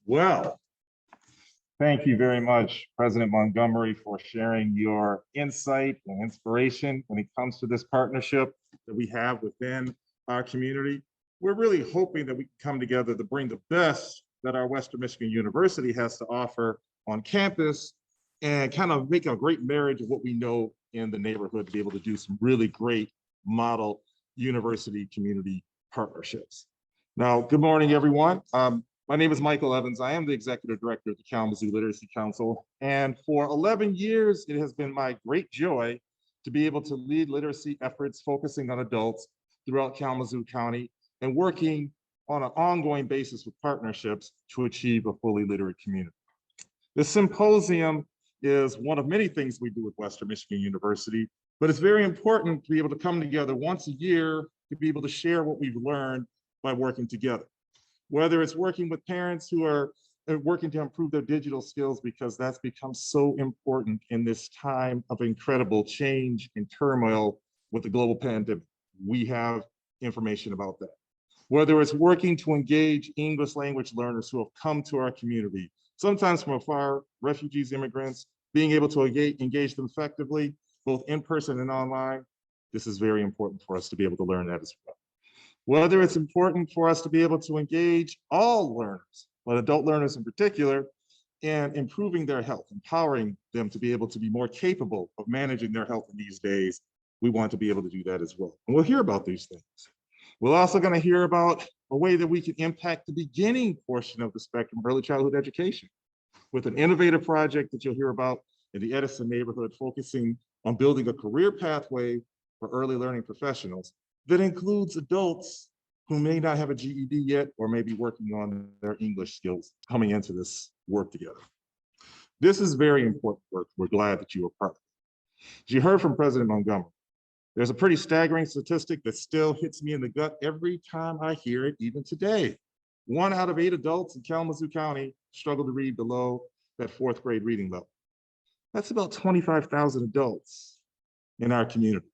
Well, thank you very much, President Montgomery, for sharing your insight and inspiration when it comes to this partnership that we have within our community. We're really hoping that we can come together to bring the best that our Western Michigan University has to offer on campus and kind of make a great marriage of what we know in the neighborhood to be able to do some really great model university community partnerships. Now, good morning, everyone. My name is Michael Evans. I am the Executive Director of the Kalamazoo Literacy Council. And for 11 years, it has been my great joy to be able to lead literacy efforts focusing on adults throughout Kalamazoo County and working on an ongoing basis with partnerships to achieve a fully literate community. The symposium is one of many things we do with Western Michigan University, but it's very important to be able to come together once a year to be able to share what we've learned by working together. Whether it's working with parents who are working to improve their digital skills, because that's become so important in this time of incredible change and turmoil with the global pandemic. We have information about that. Whether it's working to engage English language learners who have come to our community, sometimes from afar, refugees, immigrants, being able to engage them effectively, both in person and online, this is very important for us to be able to learn that as well. Whether it's important for us to be able to engage all learners, but adult learners in particular, in improving their health, empowering them to be able to be more capable of managing their health in these days, we want to be able to do that as well. And we'll hear about these things. We're also going to hear about a way that we can impact the beginning portion of the spectrum, early childhood education, with an innovative project that you'll hear about in the Edison neighborhood, focusing on building a career pathway for early learning professionals that includes adults who may not have a GED yet or may be working on their English skills coming into this work together. This is very important work. We're glad that you are part of it. As you heard from President Montgomery, there's a pretty staggering statistic that still hits me in the gut every time I hear it, even today. 1 out of 8 adults in Kalamazoo County struggle to read below that 4th grade reading level. That's about 25,000 adults in our community.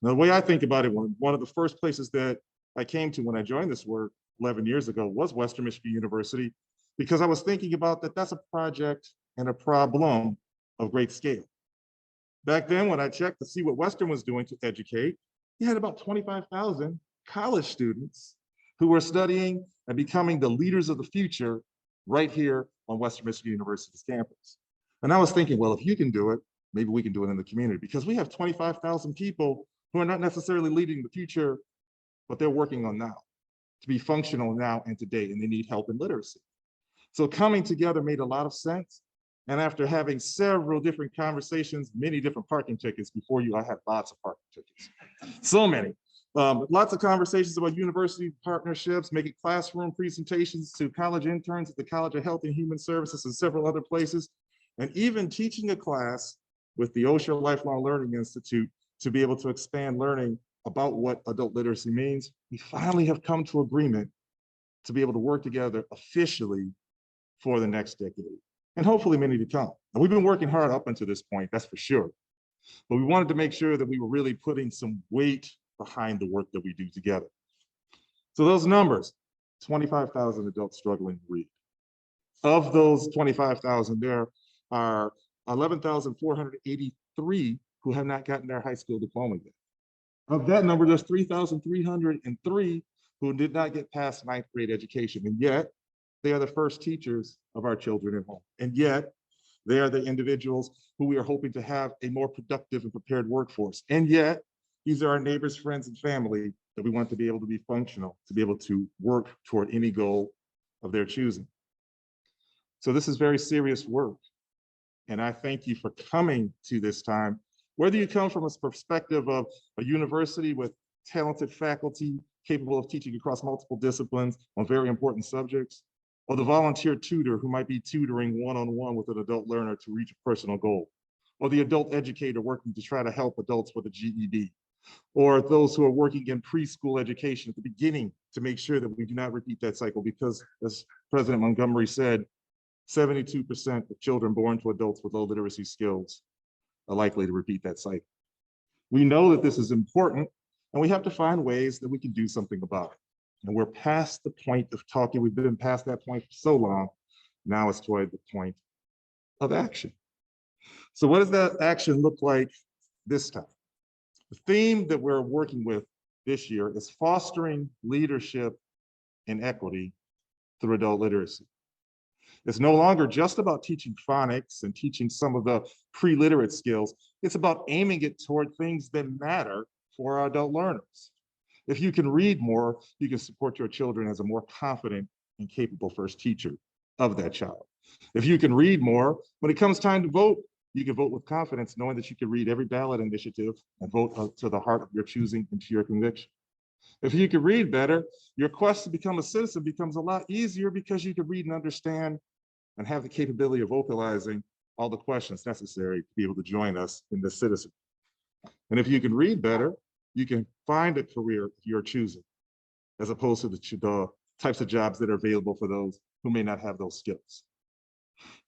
Now, the way I think about it, one of the first places that I came to when I joined this work 11 years ago was Western Michigan University, because I was thinking about that's a project and a problem of great scale. Back then, when I checked to see what Western was doing to educate, you had about 25,000 college students who were studying and becoming the leaders of the future right here on Western Michigan University's campus. And I was thinking, well, if you can do it, maybe we can do it in the community, because we have 25,000 people who are not necessarily leading the future, but they're working on now to be functional now and today, and they need help in literacy. So coming together made a lot of sense. And after having several different conversations, many different parking tickets before you, I had lots of parking tickets, so many. Lots of conversations about university partnerships, making classroom presentations to college interns at the College of Health and Human Services and several other places, and even teaching a class with the Osher Lifelong Learning Institute to be able to expand learning about what adult literacy means. We finally have come to agreement to be able to work together officially for the next decade, and hopefully many to come. And we've been working hard up until this point, that's for sure. But we wanted to make sure that we were really putting some weight behind the work that we do together. So those numbers, 25,000 adults struggling to read. Of those 25,000, there are 11,483 who have not gotten their high school diploma yet. Of that number, there's 3,303 who did not get past 9th grade education, and yet they are the first teachers of our children at home. And yet they are the individuals who we are hoping to have a more productive and prepared workforce. And yet these are our neighbors, friends, and family that we want to be able to be functional, to be able to work toward any goal of their choosing. So this is very serious work. And I thank you for coming to this time. Whether you come from a perspective of a university with talented faculty capable of teaching across multiple disciplines on very important subjects, or the volunteer tutor who might be tutoring one-on-one with an adult learner to reach a personal goal, or the adult educator working to try to help adults with a GED, or those who are working in preschool education at the beginning to make sure that we do not repeat that cycle, because as President Montgomery said, 72% of children born to adults with low literacy skills are likely to repeat that cycle. We know that this is important, and we have to find ways that we can do something about it. And we're past the point of talking. We've been past that point for so long Now it's toward the point of action. So what does that action look like this time? The theme that we're working with this year is fostering leadership and equity through adult literacy. It's no longer just about teaching phonics and teaching some of the pre-literate skills. It's about aiming it toward things that matter for our adult learners. If you can read more, you can support your children as a more confident and capable first teacher of that child. If you can read more, when it comes time to vote, you can vote with confidence, knowing that you can read every ballot initiative and vote to the heart of your choosing and to your conviction. If you can read better, your quest to become a citizen becomes a lot easier because you can read and understand and have the capability of vocalizing all the questions necessary to be able to join us in this citizen. And if you can read better, you can find a career you're choosing, as opposed to the types of jobs that are available for those who may not have those skills.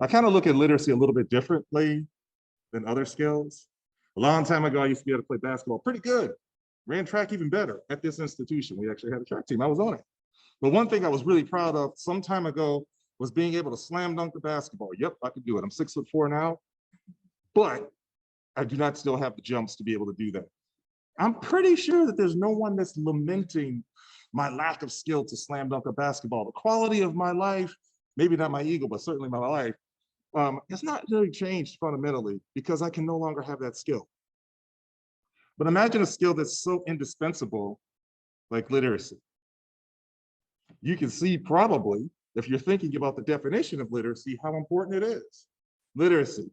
I kind of look at literacy a little bit differently than other skills. A long time ago, I used to be able to play basketball pretty good, ran track even better at this institution. We actually had a track team, I was on it. But one thing I was really proud of some time ago was being able to slam dunk the basketball. Yep, I could do it. I'm 6'4" now, but I do not still have the jumps to be able to do that. I'm pretty sure that there's no one that's lamenting my lack of skill to slam dunk a basketball. The quality of my life, maybe not my ego, but certainly my life, it's not really changed fundamentally because I can no longer have that skill. But imagine a skill that's so indispensable like literacy. You can see probably, if you're thinking about the definition of literacy, how important it is. Literacy,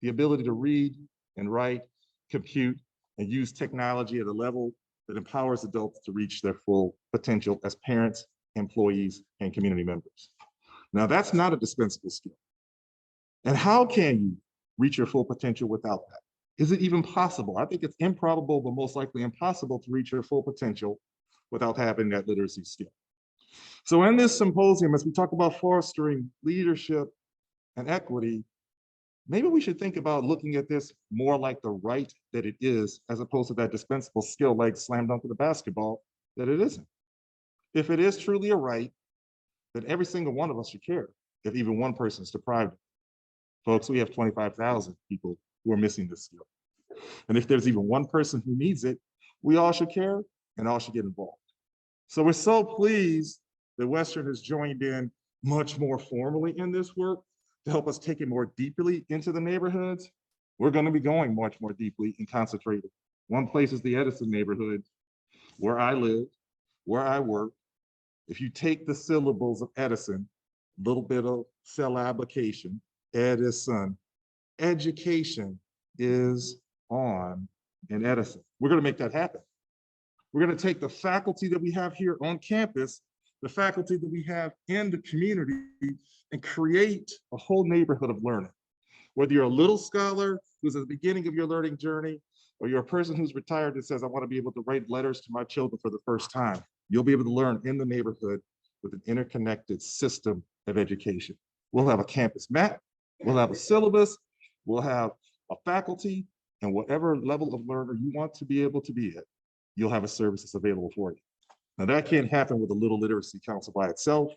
the ability to read and write, compute, and use technology at a level that empowers adults to reach their full potential as parents, employees, and community members. Now, that's not a dispensable skill. And how can you reach your full potential without that? Is it even possible? I think it's improbable, but most likely impossible to reach your full potential without having that literacy skill. So in this symposium, as we talk about fostering leadership and equity, maybe we should think about looking at this more like the right that it is, as opposed to that dispensable skill like slam dunk of the basketball that it isn't. If it is truly a right, then every single one of us should care if even one person is deprived of it. Folks, we have 25,000 people who are missing this skill. And if there's even one person who needs it, we all should care and all should get involved. So we're so pleased that Western has joined in much more formally in this work to help us take it more deeply into the neighborhoods. We're going to be going much more deeply and concentrated. One place is the Edison neighborhood, where I live, where I work. If you take the syllables of Edison, a little bit of cell application, Edison, education is on in Edison. We're going to make that happen. We're going to take the faculty that we have here on campus, the faculty that we have in the community, and create a whole neighborhood of learning. Whether you're a little scholar who's at the beginning of your learning journey, or you're a person who's retired that says, I want to be able to write letters to my children for the first time, you'll be able to learn in the neighborhood with an interconnected system of education. We'll have a campus map, we'll have a syllabus, we'll have a faculty, and whatever level of learner you want to be able to be at, you'll have a service that's available for you. Now that can't happen with a little literacy council by itself.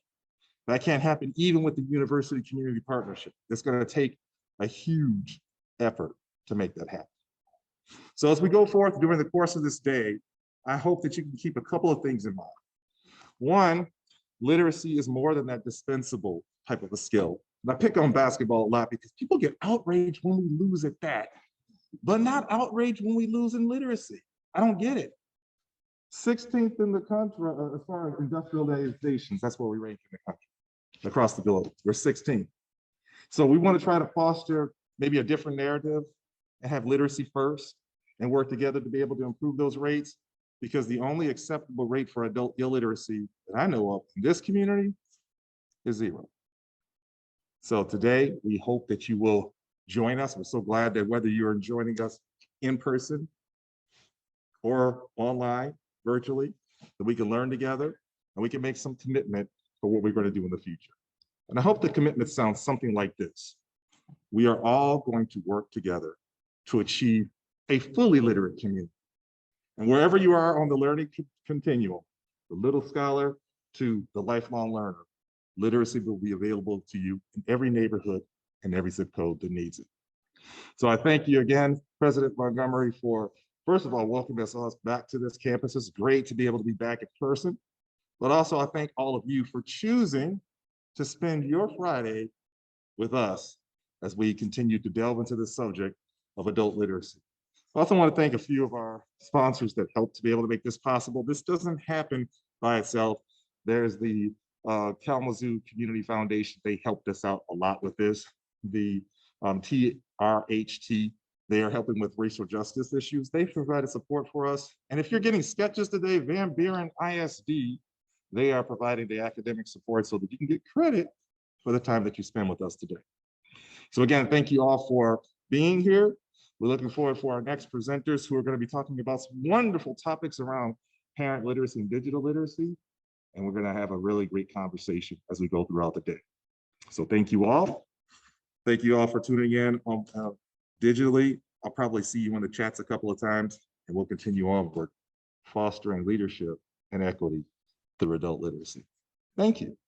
That can't happen even with the university community partnership. It's going to take a huge effort to make that happen. So as we go forth during the course of this day, I hope that you can keep a couple of things in mind. One, literacy is more than that dispensable type of a skill. And I pick on basketball a lot because people get outraged when we lose at that, but not outraged when we lose in literacy. I don't get it. 16th in the country as far as industrializations, that's where we rank in the country, across the globe. We're 16th. So we want to try to foster maybe a different narrative and have literacy first and work together to be able to improve those rates, because the only acceptable rate for adult illiteracy that I know of in this community is 0. So today, we hope that you will join us. We're so glad that whether you're joining us in person or online, virtually, that we can learn together and we can make some commitment for what we're going to do in the future. And I hope the commitment sounds something like this. We are all going to work together to achieve a fully literate community. And wherever you are on the learning continuum, the little scholar to the lifelong learner, literacy will be available to you in every neighborhood and every zip code that needs it. So I thank you again, President Montgomery, for, first of all, welcoming us all back to this campus. It's great to be able to be back in person, but also I thank all of you for choosing to spend your Friday with us as we continue to delve into the subject of adult literacy. I also want to thank a few of our sponsors that helped to be able to make this possible. This doesn't happen by itself. There's the Kalamazoo Community Foundation. They helped us out a lot with this. The TRHT, they are helping with racial justice issues. They provided support for us. And if you're getting sketches today, Van Buren ISD, they are providing the academic support so that you can get credit for the time that you spend with us today. So again, thank you all for being here. We're looking forward for our next presenters who are going to be talking about some wonderful topics around parent literacy and digital literacy. And we're going to have a really great conversation as we go throughout the day. So thank you all. Thank you all for tuning in digitally. I'll probably see you in the chats a couple of times, and we'll continue onward, fostering leadership and equity through adult literacy. Thank you.